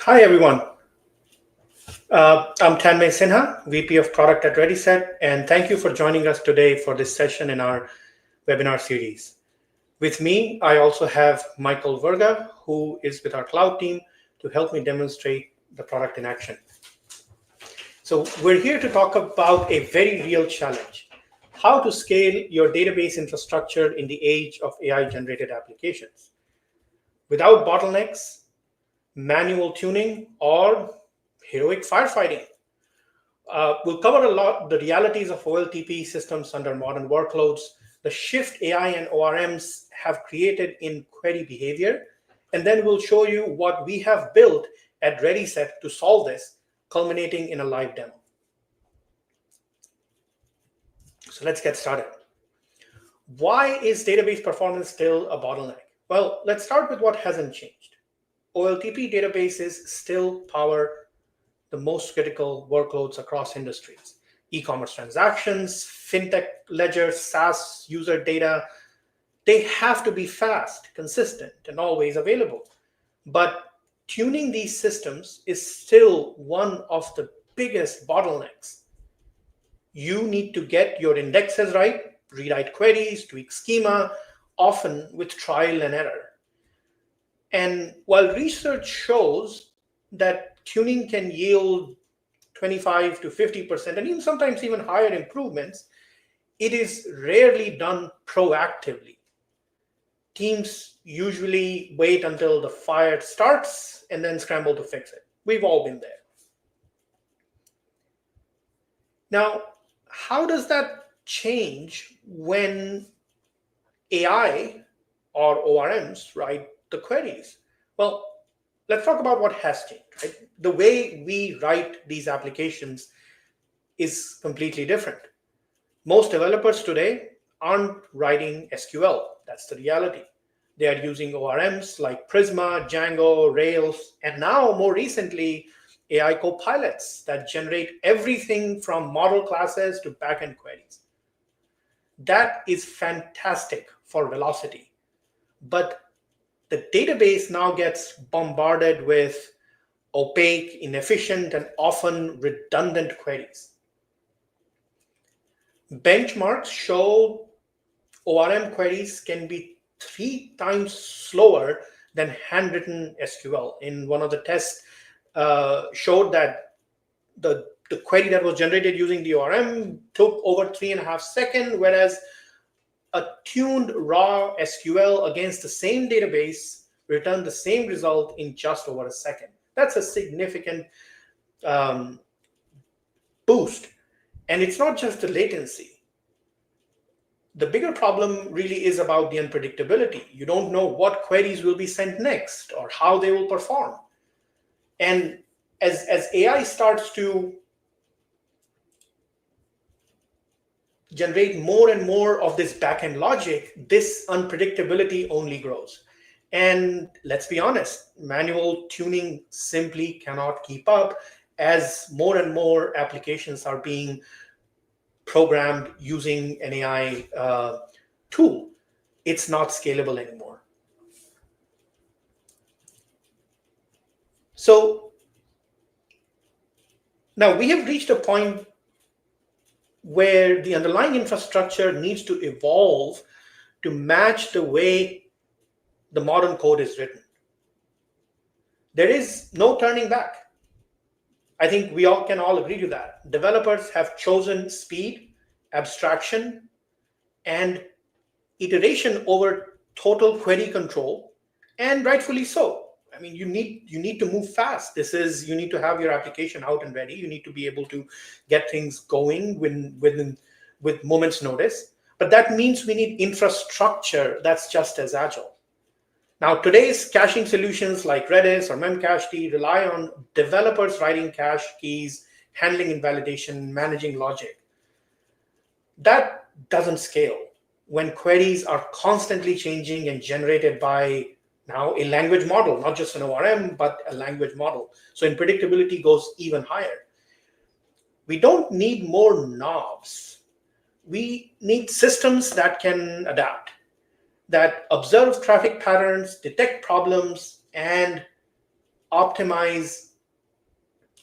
Hi, everyone. I'm Tanmay Sinha, VP of Product at Readyset, and thank you for joining us today for this session in our webinar series. With me, I also have Michael Verga, who is with our cloud team to help me demonstrate the product in action. So we're here to talk about a very real challenge, how to scale your database infrastructure in the age of AI-generated applications without bottlenecks, manual tuning, or heroic firefighting. We'll cover a lot the realities of OLTP systems under modern workloads, the shift AI and ORMs have created in query behavior, and then we'll show you what we have built at Readyset to solve this, culminating in a live demo. So let's get started. Why is database performance still a bottleneck? Well, let's start with what hasn't changed. OLTP databases still power the most critical workloads across industries. E-commerce transactions, fintech ledgers, SaaS user data, they have to be fast, consistent, and always available. But tuning these systems is still one of the biggest bottlenecks. You need to get your indexes right, rewrite queries, tweak schema, often with trial and error. And while research shows that tuning can yield 25 to 50%, and even sometimes even higher improvements, it is rarely done proactively. Teams usually wait until the fire starts and then scramble to fix it. We've all been there. Now, how does that change when AI or ORMs write the queries? Well, let's talk about what has changed, right? The way we write these applications is completely different. Most developers today aren't writing SQL. That's the reality. They are using ORMs like Prisma, Django, Rails, and now more recently, AI copilots that generate everything from model classes to backend queries. That is fantastic for velocity. But the database now gets bombarded with opaque, inefficient, and often redundant queries. Benchmarks show ORM queries can be 3 times slower than handwritten SQL. In one of the tests, showed that the query that was generated using the ORM took over 3.5 seconds, whereas a tuned raw SQL against the same database returned the same result in just over a second. That's a significant boost. And it's not just the latency. The bigger problem really is about the unpredictability. You don't know what queries will be sent next or how they will perform. And as AI starts to generate more and more of this backend logic, this unpredictability only grows. And let's be honest, manual tuning simply cannot keep up as more and more applications are being programmed using an AI tool. It's not scalable anymore. So now we have reached a point where the underlying infrastructure needs to evolve to match the way the modern code is written. There is no turning back. I think we all can agree to that. Developers have chosen speed, abstraction, and iteration over total query control, and rightfully so. I mean, you need to move fast. You need to have your application out and ready. You need to be able to get things going with moments notice. But that means we need infrastructure that's just as agile. Now, today's caching solutions like Redis or Memcached rely on developers writing cache keys, handling invalidation, managing logic. That doesn't scale when queries are constantly changing and generated by now a language model, not just an ORM, but a language model. So unpredictability goes even higher. We don't need more knobs. We need systems that can adapt, that observe traffic patterns, detect problems, and optimize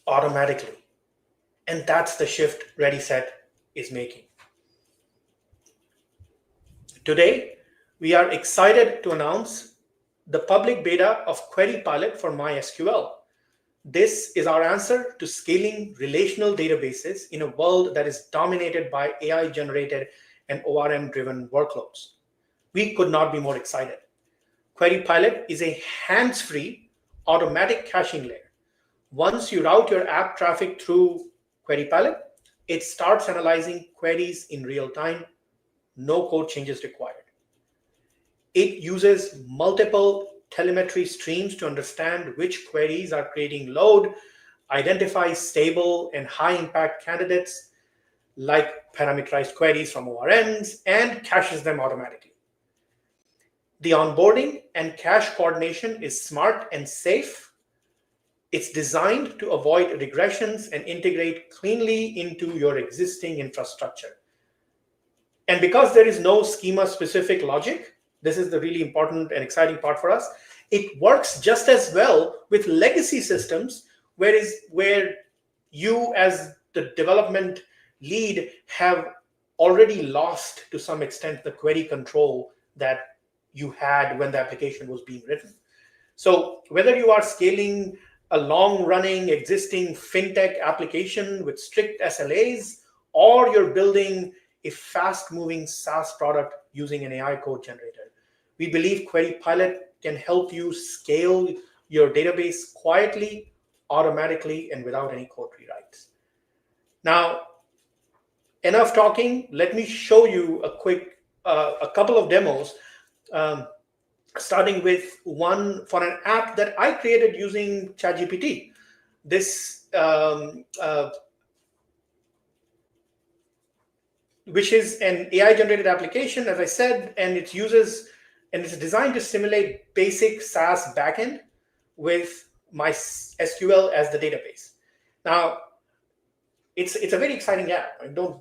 automatically. And that's the shift Readyset is making. Today, we are excited to announce the public beta of QueryPilot for MySQL. This is our answer to scaling relational databases in a world that is dominated by AI-generated and ORM-driven workloads. We could not be more excited. QueryPilot is a hands-free automatic caching layer. Once you route your app traffic through QueryPilot, it starts analyzing queries in real time, no code changes required. It uses multiple telemetry streams to understand which queries are creating load, identifies stable and high impact candidates like parameterized queries from ORMs, and caches them automatically. The onboarding and cache coordination is smart and safe. It's designed to avoid regressions and integrate cleanly into your existing infrastructure. And because there is no schema-specific logic, this is the really important and exciting part for us, it works just as well with legacy systems, where you as the development lead have already lost to some extent the query control that you had when the application was being written. So whether you are scaling a long-running existing fintech application with strict SLAs, or you're building a fast-moving SaaS product using an AI code generator, we believe QueryPilot can help you scale your database quietly, automatically, and without any code rewrites. Now, enough talking. Let me show you a couple of demos, starting with one for an app that I created using ChatGPT. This which is an AI-generated application, as I said, and it's designed to simulate basic SaaS backend with MySQL as the database. Now, it's a very exciting app. I'll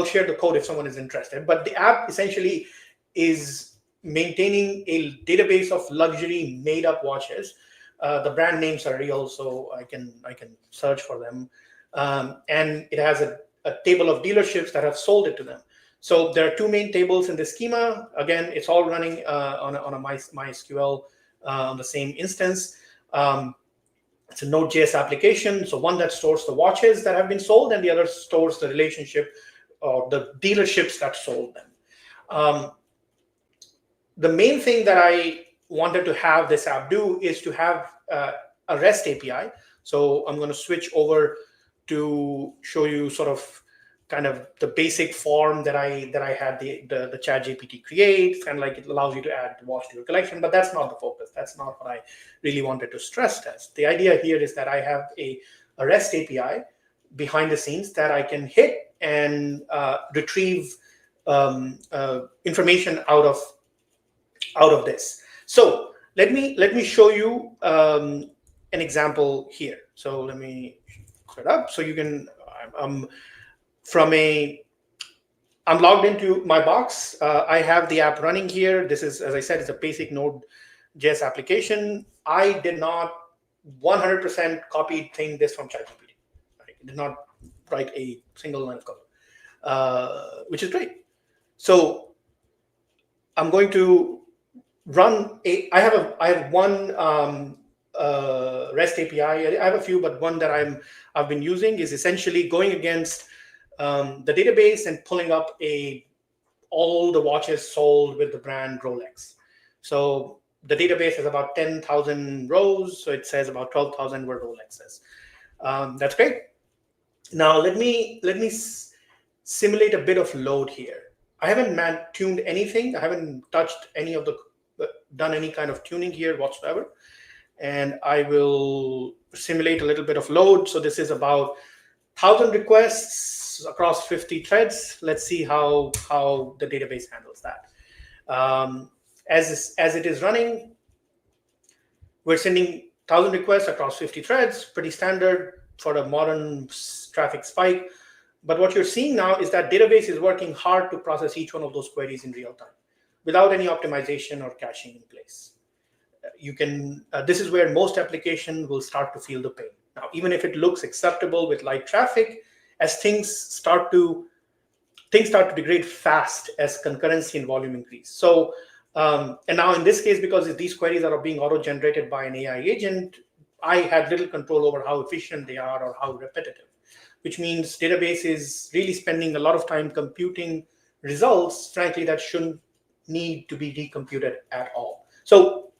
share the code if someone is interested. But the app essentially is maintaining a database of luxury made-up watches. The brand names are real, so I can search for them, and it has a table of dealerships that have sold it to them. So there are two main tables in the schema. Again, it's all running on a MySQL on the same instance. It's a Node.js application. So one that stores the watches that have been sold, and the other stores the relationship or the dealerships that sold them. The main thing that I wanted to have this app do is to have a REST API. So I'm going to switch over to show you sort of kind of the basic form that I had the ChatGPT create, and like it allows you to add the watch to your collection, but that's not the focus. That's not what I really wanted to stress test. The idea here is that I have a REST API behind the scenes that I can hit and retrieve information out of this. So let me show you an example here. So let me put it up so you can. I'm logged into my box. I have the app running here. This is, as I said, it's a basic Node.js application. I did not 100% copy this from ChatGPT. I did not write a single line of code, which is great. So I'm going to run I have one REST API. I have a few, but one that I've been using is essentially going against the database and pulling up all the watches sold with the brand Rolex. So the database has about 10,000 rows, so it says about 12,000 were Rolexes. That's great. Now let me simulate a bit of load here. I haven't tuned anything. I haven't touched done any kind of tuning here whatsoever. And I will simulate a little bit of load. So this is about 1,000 requests across 50 threads. Let's see how the database handles that. As it is running, we're sending 1,000 requests across 50 threads, pretty standard for a modern traffic spike. But what you're seeing now is that database is working hard to process each one of those queries in real time without any optimization or caching in place. you can. This is where most applications will start to feel the pain. Now, even if it looks acceptable with light traffic, as things start to degrade fast as concurrency and volume increase. So, and now in this case, because these queries are being auto-generated by an AI agent, I had little control over how efficient they are or how repetitive, which means database is really spending a lot of time computing results, frankly, that shouldn't need to be recomputed at all. So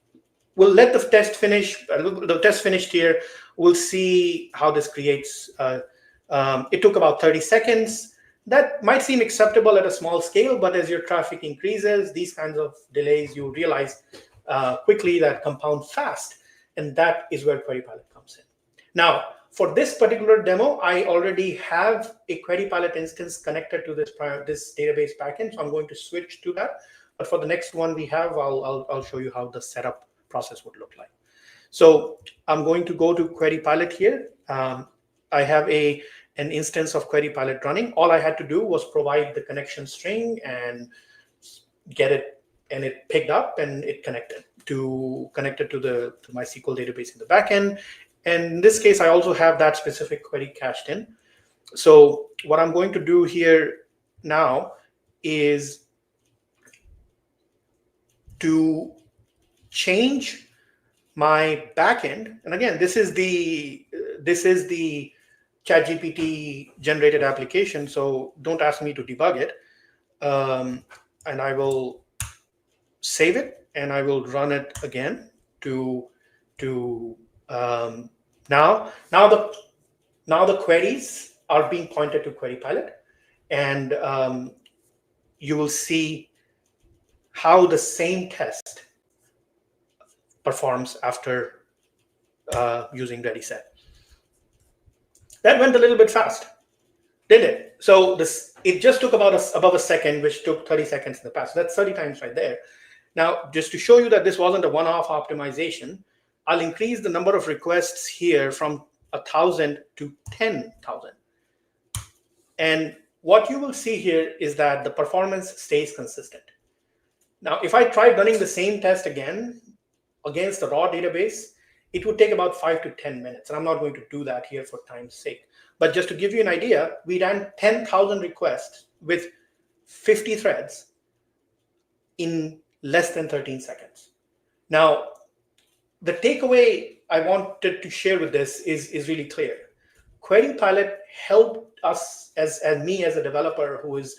we'll let the test finish. The test finished here. We'll see how this creates. It took about 30 seconds. That might seem acceptable at a small scale, but as your traffic increases, these kinds of delays, you realize quickly that compound fast. And that is where QueryPilot comes in. Now, for this particular demo, I already have a QueryPilot instance connected to this database backend. So I'm going to switch to that. But for the next one we have, I'll show you how the setup process would look like. So I'm going to go to QueryPilot here. I have an instance of QueryPilot running. All I had to do was provide the connection string and get it, and it picked up and it connected to the MySQL database in the backend. And in this case, I also have that specific query cached in. So what I'm going to do here now is to change my backend. And again, this is the ChatGPT generated application, so don't ask me to debug it. And I will save it and I will run it again now the queries are being pointed to QueryPilot, and you will see how the same test performs after using Readyset. That went a little bit fast, didn't it? So it just took about above a second, which took 30 seconds in the past. That's 30 times right there. Now, just to show you that this wasn't a one-off optimization, I'll increase the number of requests here from 1,000 to 10,000. And what you will see here is that the performance stays consistent. Now, if I tried running the same test again against the raw database, it would take about 5 to 10 minutes. And I'm not going to do that here for time's sake. But just to give you an idea, we ran 10,000 requests with 50 threads in less than 13 seconds. Now, the takeaway I wanted to share with this is really clear. QueryPilot helped us, as me as a developer who is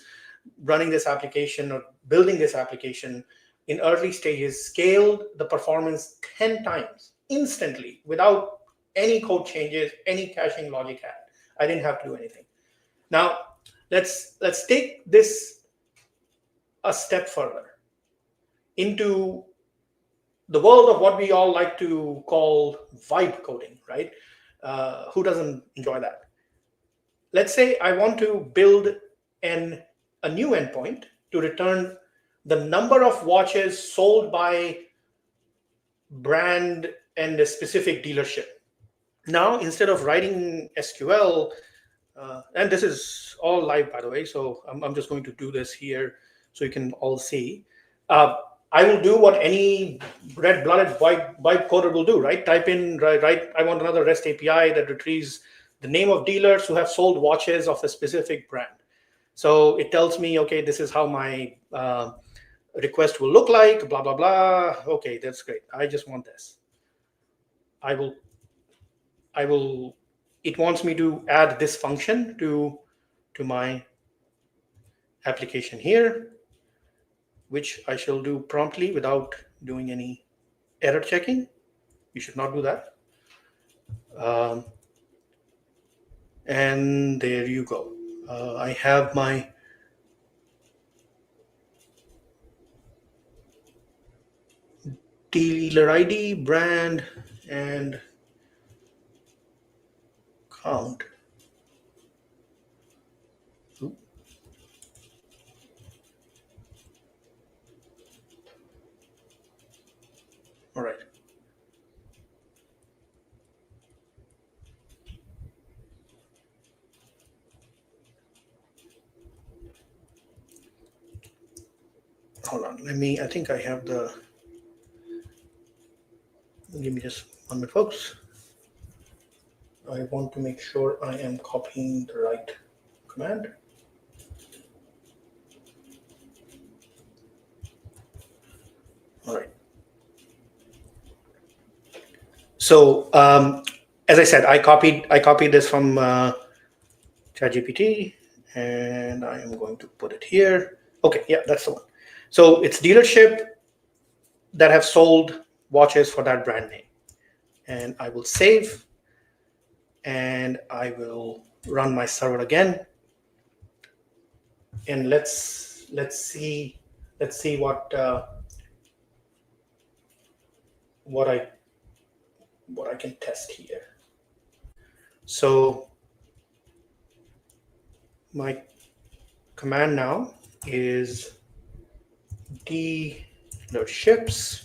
running this application or building this application in early stages, scaled the performance 10 times instantly without any code changes, any caching logic add. I didn't have to do anything. Now, let's take this a step further into the world of what we all like to call vibe coding, right? Who doesn't enjoy that? Let's say I want to build a new endpoint to return the number of watches sold by brand and a specific dealership. Now, instead of writing SQL, and this is all live, by the way, so I'm just going to do this here so you can all see. I will do what any red-blooded white coder will do, right? Type in, right, I want another REST API that retrieves the name of dealers who have sold watches of a specific brand. So it tells me, okay, this is how my request will look like, blah, blah, blah. Okay, that's great. I just want this. It wants me to add this function to my application here, which I shall do promptly without doing any error checking. You should not do that. And there you go. I have my dealer ID, brand, and count. Ooh. All right. Hold on, I think I have the Give me just 1 minute, folks. I want to make sure I am copying the right command. All right. So as I said, I copied this from ChatGPT, and I am going to put it here. Okay, yeah, that's the one. So it's dealership that have sold watches for that brand name, and I will save, and I will run my server again, and let's see what I can test here. So my command now is dealerships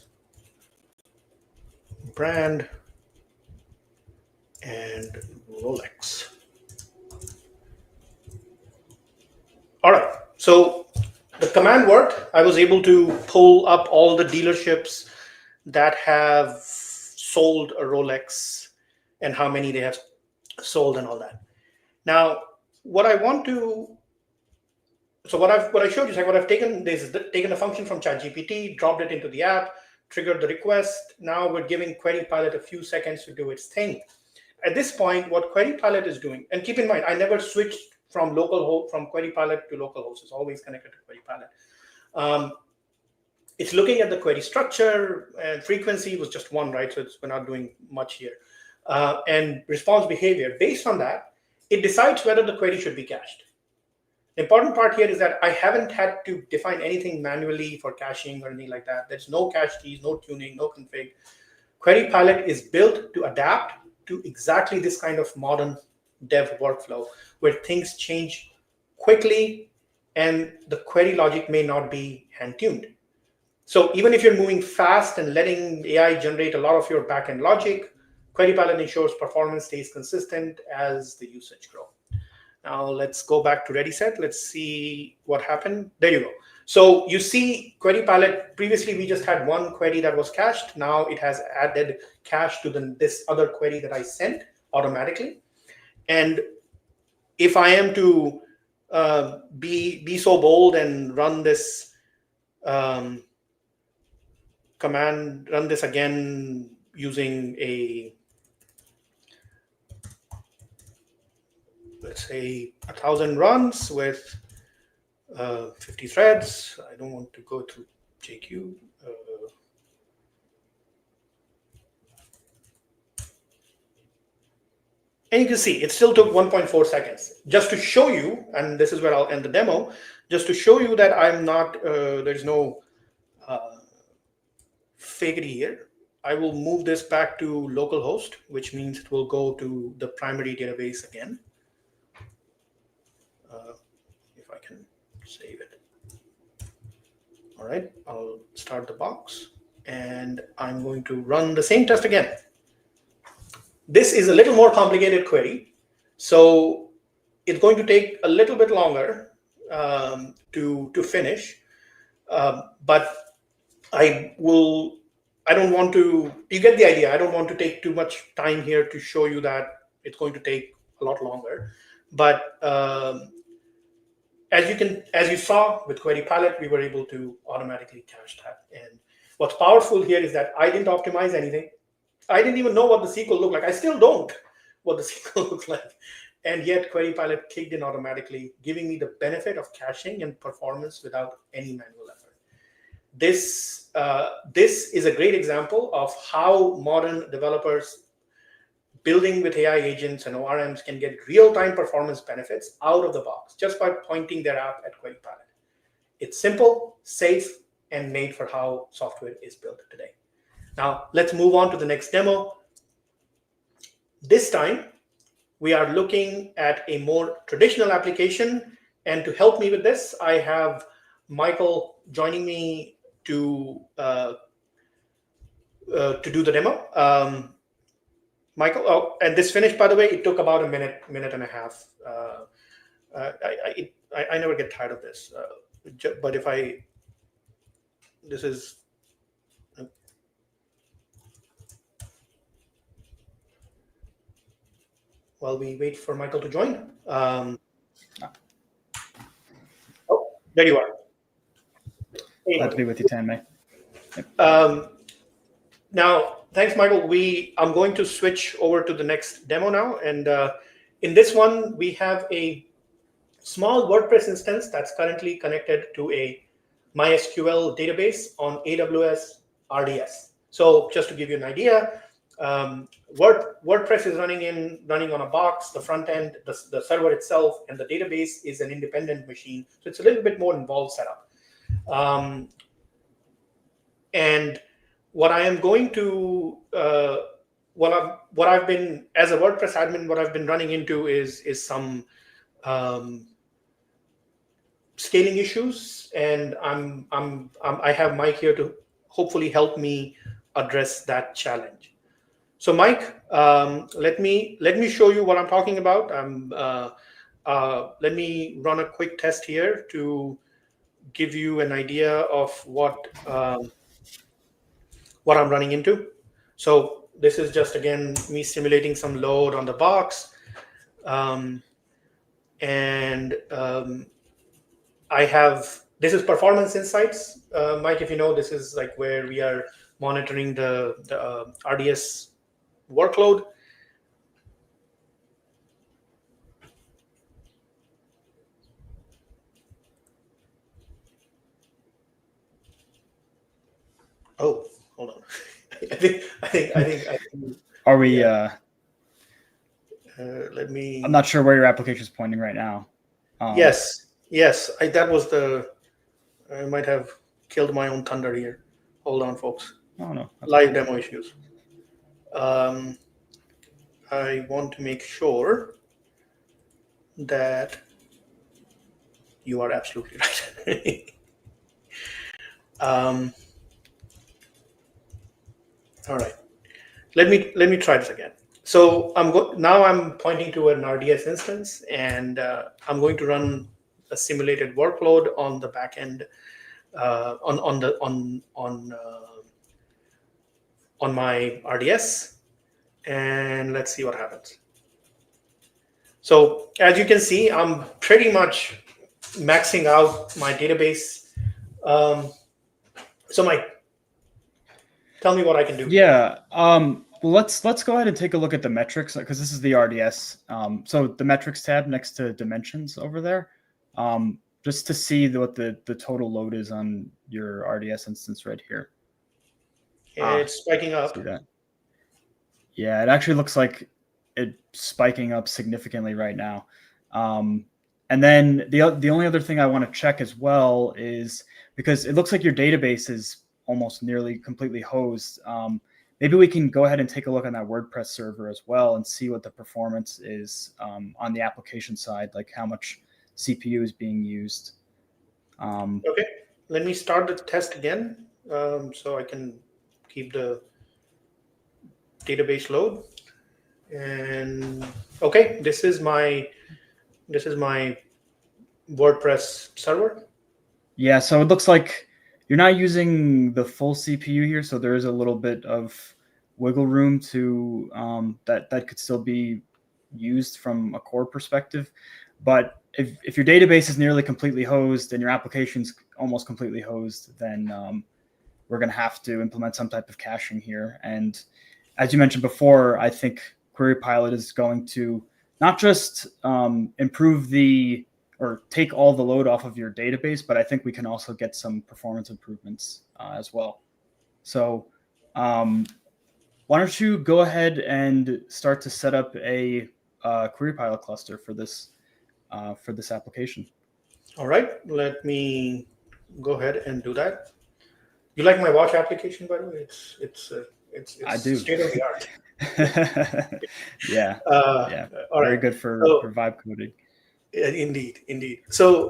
brand and Rolex. All right, so the command worked. I was able to pull up all the dealerships that have sold a Rolex and how many they have sold and all that. Now, what I want to, so what I showed you is like what I've taken is taken a function from ChatGPT, dropped it into the app, triggered the request. Now we're giving QueryPilot a few seconds to do its thing. At this point, what QueryPilot is doing, and keep in mind, I never switched from QueryPilot to localhost. It's always connected to QueryPilot. It's looking at the query structure, and frequency was just one, right? So we're not doing much here. And response behavior. Based on that, it decides whether the query should be cached. The important part here is that I haven't had to define anything manually for caching or anything like that. There's no cache keys, no tuning, no config. QueryPilot is built to adapt to exactly this kind of modern dev workflow where things change quickly and the query logic may not be hand-tuned. So even if you're moving fast and letting AI generate a lot of your backend logic, QueryPilot ensures performance stays consistent as the usage grows. Now let's go back to Readyset. Let's see what happened. There you go. So you see QueryPilot, previously we just had one query that was cached. Now it has added cache to this other query that I sent automatically. And if I am to be so bold and run this command, run this again using a, let's say 1,000 runs with 50 threads. I don't want to go through JQ. And you can see it still took 1.4 seconds. Just to show you, and this is where I'll end the demo, just to show you that I'm not, there's no fakery here. I will move this back to localhost, which means it will go to the primary database again. If I can save it. All right, I'll start the box and I'm going to run the same test again. This is a little more complicated query, so it's going to take a little bit longer to finish, but I don't want to, you get the idea. I don't want to take too much time here to show you that it's going to take a lot longer. But as you saw with QueryPilot, we were able to automatically cache that. And what's powerful here is that I didn't optimize anything. I didn't even know what the SQL looked like. I still don't what the SQL looks like. And yet QueryPilot kicked in automatically, giving me the benefit of caching and performance without any manual effort. This is a great example of how modern developers building with AI agents and ORMs can get real-time performance benefits out of the box just by pointing their app at QueryPilot. It's simple, safe, and made for how software is built today. Now, let's move on to the next demo. This time, we are looking at a more traditional application. And to help me with this, I have Michael joining me to do the demo. Michael, oh, and this finished, by the way, it took about a minute and a half. I never get tired of this. But if this is, while we wait for Michael to join. Oh, there you are. Hey, Glad to be with you, Tanmay. Now, thanks, Michael. I'm going to switch over to the next demo now. And in this one, we have a small WordPress instance that's currently connected to a MySQL database on AWS RDS. So just to give you an idea, WordPress is running on a box. The front end, the server itself, and the database is an independent machine. So it's a little bit more involved setup. And what I am going to what I've been as a WordPress admin, what I've been running into is some scaling issues, and I have Mike here to hopefully help me address that challenge. So Mike, let me show you what I'm talking about. Let me run a quick test here to give you an idea of what I'm running into. So this is just, again, me simulating some load on the box. This is performance insights. Mike, if you know, this is like where we are monitoring the RDS workload. Oh, hold on. I think. Are we? Yeah. Let me. I'm not sure where your application is pointing right now. Yes. That was I might have killed my own thunder here. Hold on, folks. Oh no. Live demo issues. I want to make sure that you are absolutely right. All right. Let me try this again. So now I'm pointing to an RDS instance, and I'm going to run a simulated workload on the back end on my RDS, and let's see what happens. So as you can see, I'm pretty much maxing out my database. So Mike, tell me what I can do. Yeah. Well, let's go ahead and take a look at the metrics, because this is the RDS. So the metrics tab next to dimensions over there, just to see what the total load is on your RDS instance right here. It's spiking up. See that? Yeah, it actually looks like it's spiking up significantly right now. And then the only other thing I want to check as well is, because it looks like your database is almost nearly completely hosed. Maybe we can go ahead and take a look on that WordPress server as well and see what the performance is on the application side, like how much CPU is being used. Okay, let me start the test again, so I can keep the database load. And okay, this is my WordPress server. Yeah, so it looks like you're not using the full CPU here, so there is a little bit of wiggle room to that could still be used from a core perspective. But if your database is nearly completely hosed and your application's almost completely hosed, then we're going to have to implement some type of caching here. And as you mentioned before, I think QueryPilot is going to not just improve or take all the load off of your database, but I think we can also get some performance improvements as well. So why don't you go ahead and start to set up a QueryPilot cluster for this application. All right, let me go ahead and do that. You like my watch application, by the way? It's I do. state of the art. Yeah. Yeah. All Very right. good for vibe coding. Indeed. So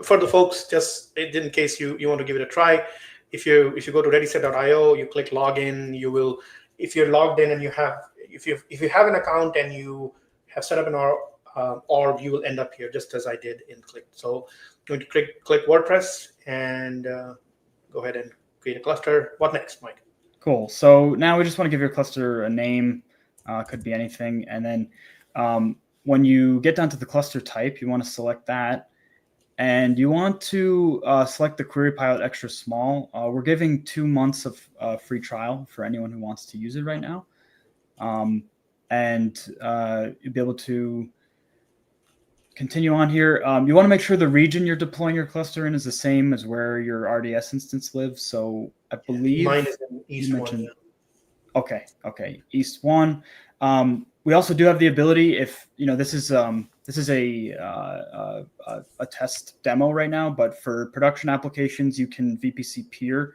for the folks, just in case you want to give it a try, if you go to readyset.io, you click login, you will, if you're logged in and if you have an account and you have set up an org, you will end up here just as I did in Click. So I'm going to click WordPress and go ahead and create a cluster. What next, Mike? Cool. So now we just want to give your cluster a name. Could be anything, and then When you get down to the cluster type, you want to select that. And you want to select the QueryPilot Extra Small. We're giving 2 months of free trial for anyone who wants to use it right now. And you'll be able to continue on here. You want to make sure the region you're deploying your cluster in is the same as where your RDS instance lives. So I believe mine is in East 1. Yeah. Okay, East 1. We also do have the ability, if this is a test demo right now, but for production applications, you can VPC peer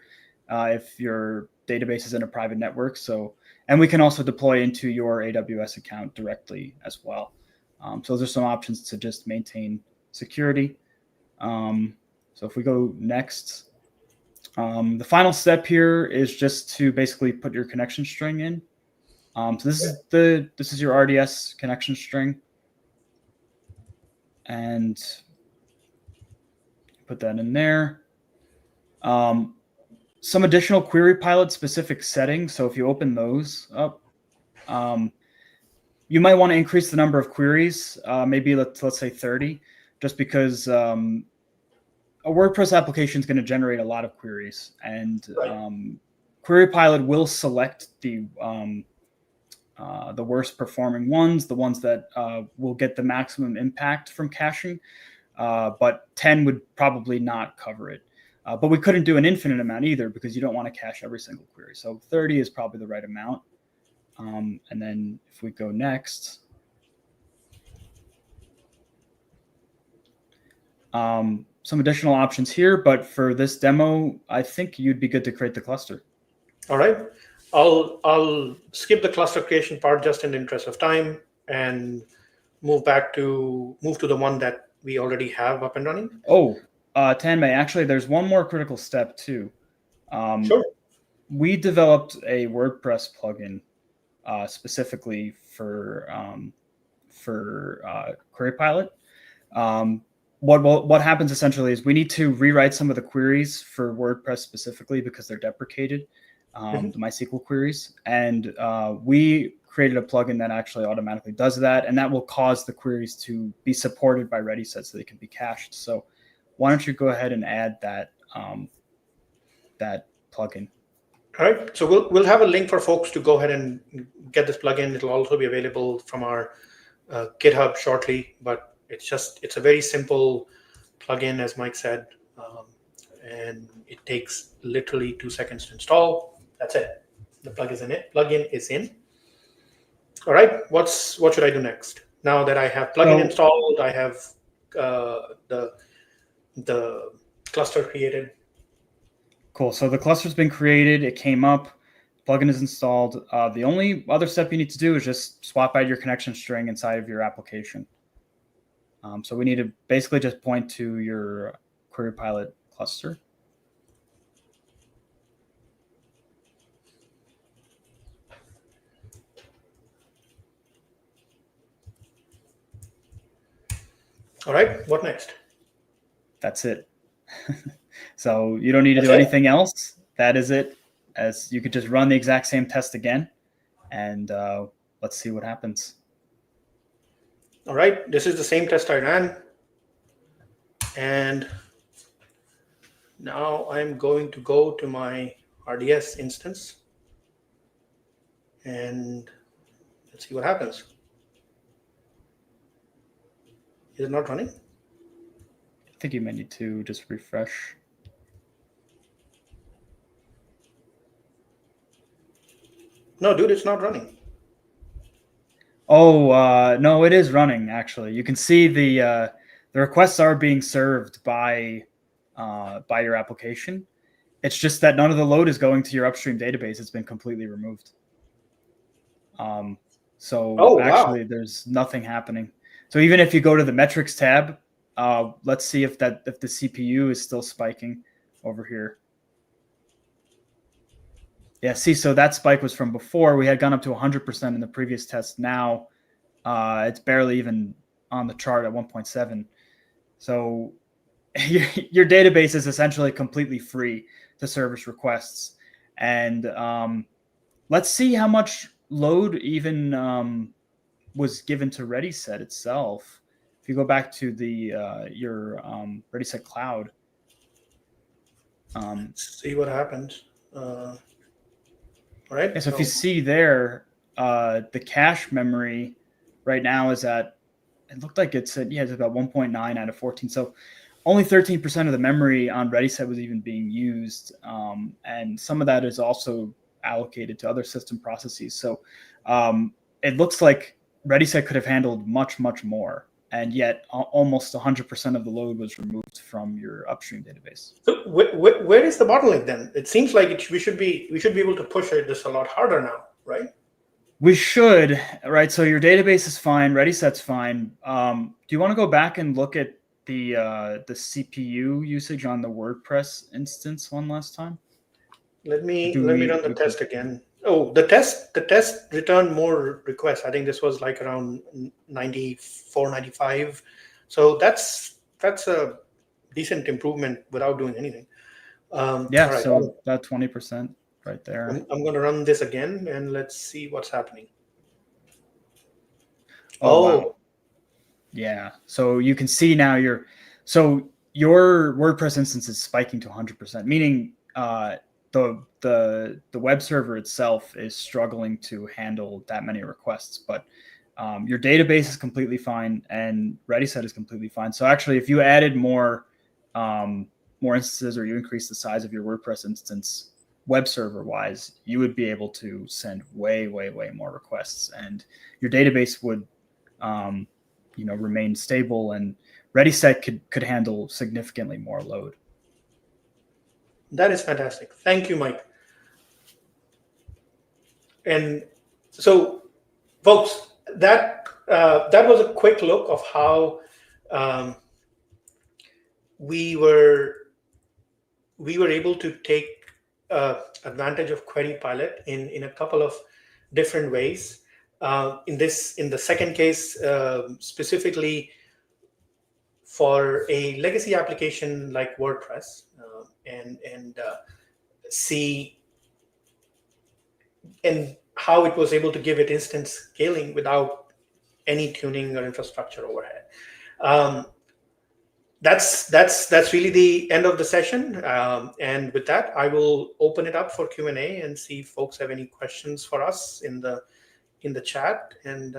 if your database is in a private network. So, and we can also deploy into your AWS account directly as well. So those are some options to just maintain security. So if we go next, the final step here is just to basically put your connection string in. So this is your RDS connection string, and put that in there. Some additional QueryPilot specific settings. So if you open those up, you might want to increase the number of queries. Maybe let's say 30, just because a WordPress application is going to generate a lot of queries, and QueryPilot will select the worst performing ones, the ones that will get the maximum impact from caching. But 10 would probably not cover it. But we couldn't do an infinite amount either, because you don't want to cache every single query. So 30 is probably the right amount. And then if we go next, some additional options here, but for this demo, I think you'd be good to create the cluster. All right. I'll skip the cluster creation part just in the interest of time and move to the one that we already have up and running. Oh, Tanmay, actually, there's one more critical step too. Sure. We developed a WordPress plugin specifically for QueryPilot. What happens essentially is we need to rewrite some of the queries for WordPress specifically because they're deprecated, the MySQL queries, and we created a plugin that actually automatically does that, and that will cause the queries to be supported by Readyset so they can be cached. So why don't you go ahead and add that that plugin? All right, so we'll have a link for folks to go ahead and get this plugin. It'll also be available from our GitHub shortly, but it's a very simple plugin, as Mike said, and it takes literally 2 seconds to install. That's it. The plugin is in. All right, what should I do next? Now that I have plugin installed, I have the cluster created. Cool. So the cluster's been created. It came up. Plugin is installed. The only other step you need to do is just swap out your connection string inside of your application. So we need to basically just point to your QueryPilot cluster. All right, what next? That's it. So you don't need to do anything else. That is it. As you could just run the exact same test again, and let's see what happens. All right, this is the same test I ran, and now I'm going to go to my RDS instance, and let's see what happens. Is it not running? I think you may need to just refresh. No, dude, it's not running. Oh, no, it is running, actually. You can see the requests are being served by your application. It's just that none of the load is going to your upstream database. It's been completely removed. So actually, there's nothing happening. So even if you go to the metrics tab, let's see if the CPU is still spiking over here. Yeah, see, so that spike was from before. We had gone up to 100% in the previous test. Now it's barely even on the chart at 1.7. So your database is essentially completely free to service requests. And let's see how much load even was given to Readyset itself. If you go back to the your Readyset cloud, see what happens. All right. yeah, so if you see there, the cache memory right now is at, it looked like it's at, it's about 1.9 out of 14. So only 13% of the memory on Readyset was even being used. And some of that is also allocated to other system processes. So it looks like Readyset could have handled much, much more. And yet almost 100% of the load was removed from your upstream database. So where is the bottleneck then? It seems like we should be able to push this a lot harder now, right? We should, right? So your database is fine, Readyset's fine. Do you want to go back and look at the CPU usage on the WordPress instance one last time? Let me run the test again. Oh, the test returned more requests. I think this was like around 94, 95. So that's a decent improvement without doing anything. Yeah, all right. so about 20% right there. I'm going to run this again and let's see what's happening. Wow. Yeah. So you can see now your WordPress instance is spiking to 100%, meaning the web server itself is struggling to handle that many requests, but your database is completely fine and Readyset is completely fine. So actually, if you added more instances or you increase the size of your WordPress instance web server wise, you would be able to send way more requests, and your database would remain stable, and Readyset could handle significantly more load. That is fantastic. Thank you, Mike. And so, folks, that was a quick look of how we were able to take advantage of QueryPilot in a couple of different ways. In the second case, specifically for a legacy application like WordPress, and see and how it was able to give it instant scaling without any tuning or infrastructure overhead. That's really the end of the session. And with that, I will open it up for Q&A and see if folks have any questions for us in the chat, and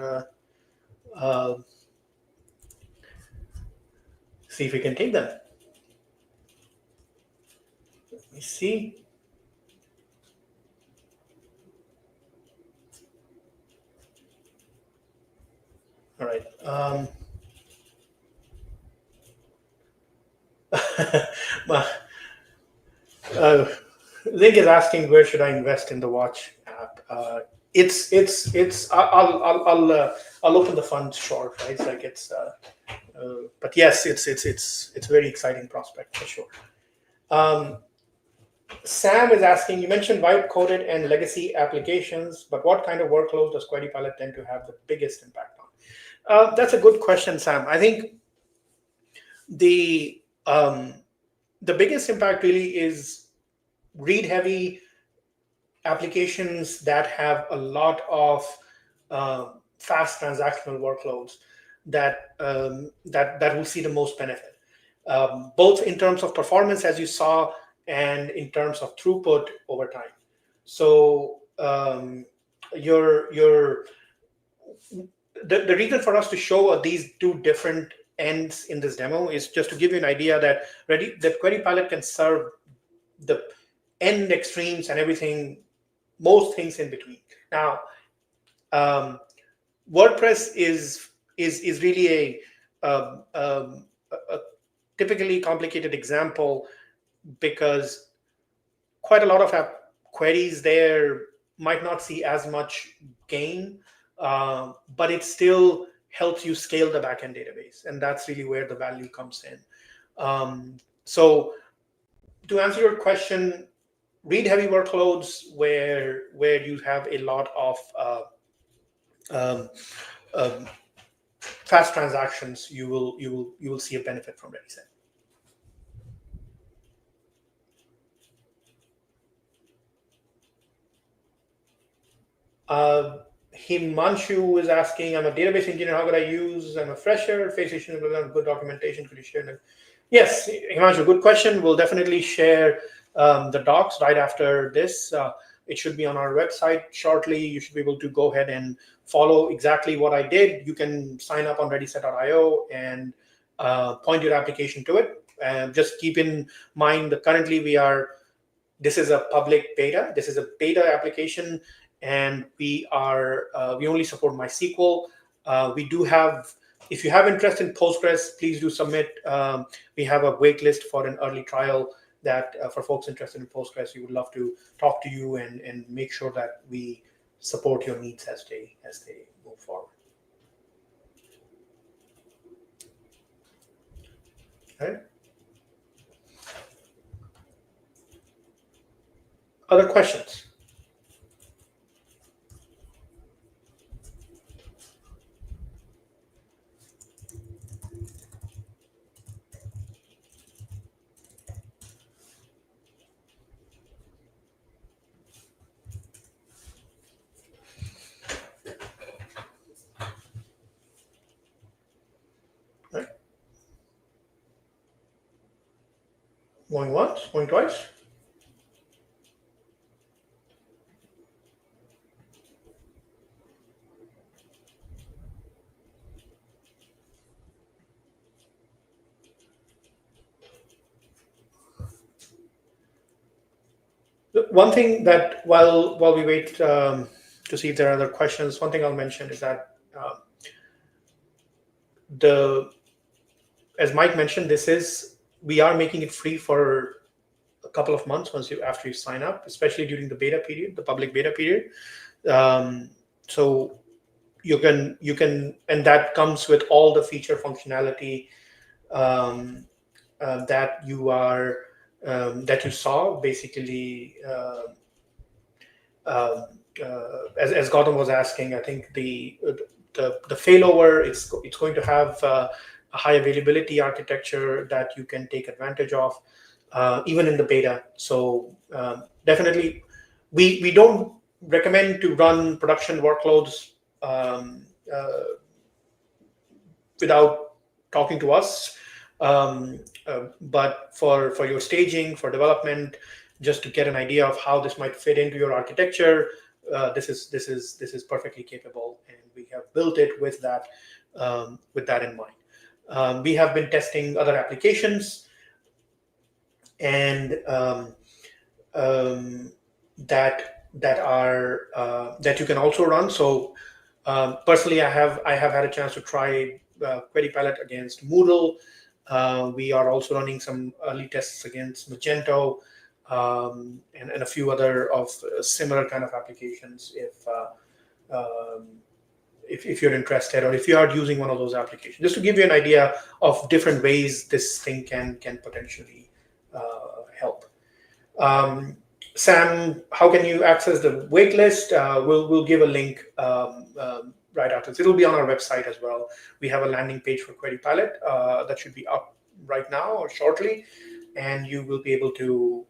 see if we can take them. Let me see. All right. Zig is asking, where should I invest in the watch app? I'll open the fund short, right? It's like but yes, it's a very exciting prospect for sure. Sam is asking, you mentioned vibe-coded and legacy applications, but what kind of workloads does QueryPilot tend to have the biggest impact on? That's a good question, Sam. I think the biggest impact really is read-heavy applications that have a lot of fast transactional workloads that will see the most benefit, both in terms of performance, as you saw, and in terms of throughput over time. So the reason for us to show these two different ends in this demo is just to give you an idea that QueryPilot can serve the end extremes and everything, most things in between. Now, WordPress is really a typically complicated example, because quite a lot of queries there might not see as much gain, but it still helps you scale the backend database, and that's really where the value comes in. So to answer your question, read-heavy workloads where you have a lot of fast transactions, you will see a benefit from Readyset. Himanshu is asking, I'm a database engineer, how could I use, I'm a fresher, facing good documentation, could you share? Yes, Himanshu, good question. We'll definitely share the docs right after this. It should be on our website shortly. You should be able to go ahead and follow exactly what I did. You can sign up on readyset.io and point your application to it. Just keep in mind that currently this is a public beta. This is a beta application, and we only support MySQL. We do have, if you have interest in Postgres, please do submit. We have a wait list for an early trial that for folks interested in Postgres, we would love to talk to you and make sure that we support your needs as they move forward. Okay. Other questions? Right. Going once, going twice? One thing that while we wait to see if there are other questions, one thing I'll mention is that as Mike mentioned, we are making it free for a couple of months after you sign up, especially during the beta period, the public beta period. So you can, and that comes with all the feature functionality that you saw basically. As Gautam was asking, I think the failover, it's going to have a high availability architecture that you can take advantage of, even in the beta. So definitely, we don't recommend to run production workloads without talking to us. But for your staging, for development, just to get an idea of how this might fit into your architecture, this is perfectly capable, and we have built it with that in mind. We have been testing other applications, and that you can also run. So personally, I have had a chance to try QueryPilot against Moodle. We are also running some early tests against Magento, and a few other of similar kind of applications. If you're interested, or if you are using one of those applications, just to give you an idea of different ways this thing can potentially help. Sam, how can you access the waitlist? We'll give a link right after this. It'll be on our website as well. We have a landing page for QueryPilot that should be up right now or shortly, and you will be able to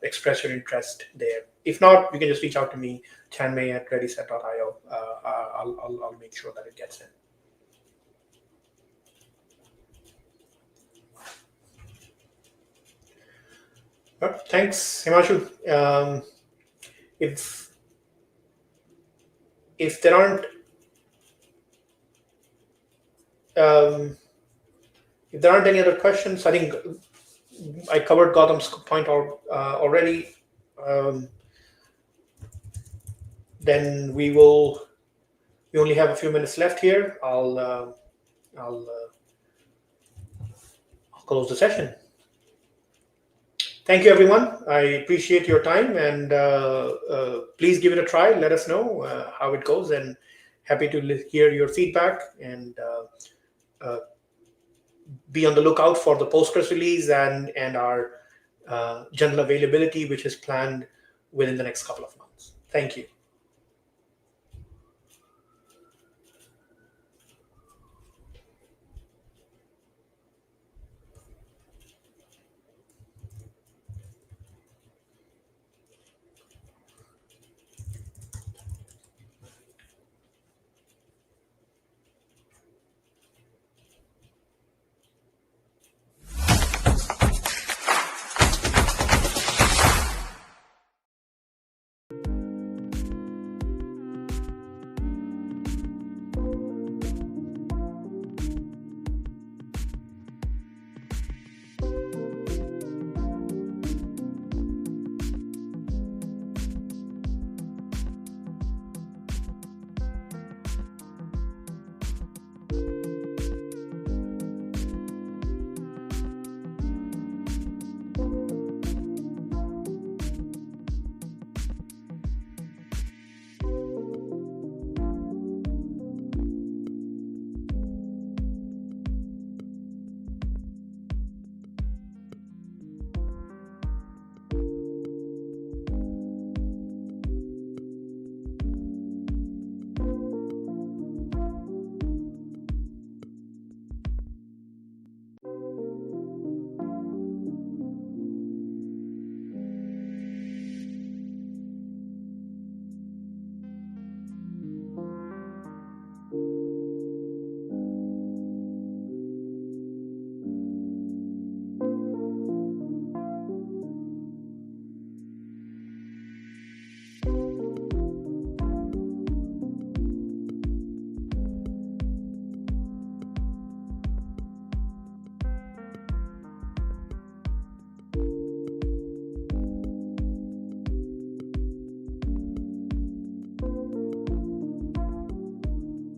express your interest there. If not, you can just reach out to me, Chanmay at readyset.io. I'll make sure that it gets in. Well, thanks, Himanshu. If there aren't any other questions, I think I covered Gautam's point already. Then we only have a few minutes left here. I'll close the session. Thank you, everyone. I appreciate your time, and please give it a try. Let us know how it goes, and happy to hear your feedback, and be on the lookout for the Postgres release and our general availability, which is planned within the next couple of months. Thank you.